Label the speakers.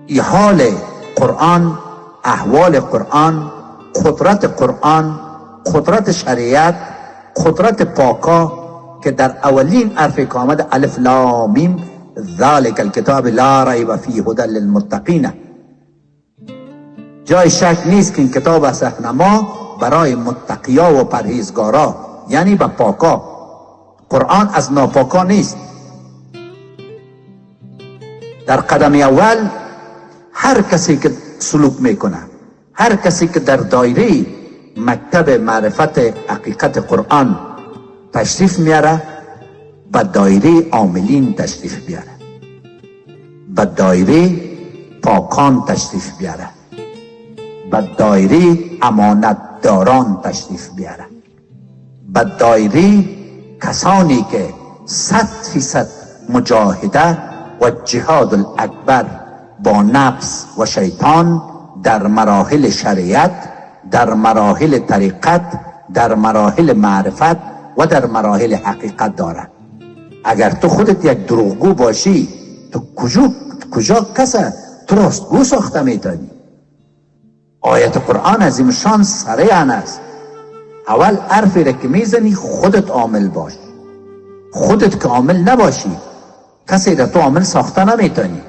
Speaker 1: ای حال قرآن، احوال قرآن، قدرت قرآن، قدرت شریعت، قدرت پاکا که در اولین حرف که آمد الف لام میم ذالک الکتاب لا ریب فیه هدی للمتقین. جای شک نیست که این کتاب است راهنما برای متقیا و پرهیزگارا، یعنی به پاکا. قرآن از ناپاکا نیست. در قدم اول هر کسی که سلوک میکنه، هر کسی که در دایره مکتب معرفت حقیقت قرآن تشریف میاره، به دایره عاملین تشریف بیاره، به دایره پاکان تشریف بیاره، به دایره امانتداران تشریف بیاره، به دایره کسانی که 100% مجاهده و جهاد الاکبر با نفس و شیطان در مراحل شریعت، در مراحل طریقت، در مراحل معرفت و در مراحل حقیقت دارد. اگر تو خودت یک دروغگو باشی، تو کجا کسا تو راستگو ساخته میتونی؟ آیت قرآن عظیم شان صریحاً است. اول حرفی را که میزنی خودت عامل باش. خودت که عامل نباشی کسی را تو عامل ساخته نمیتونی.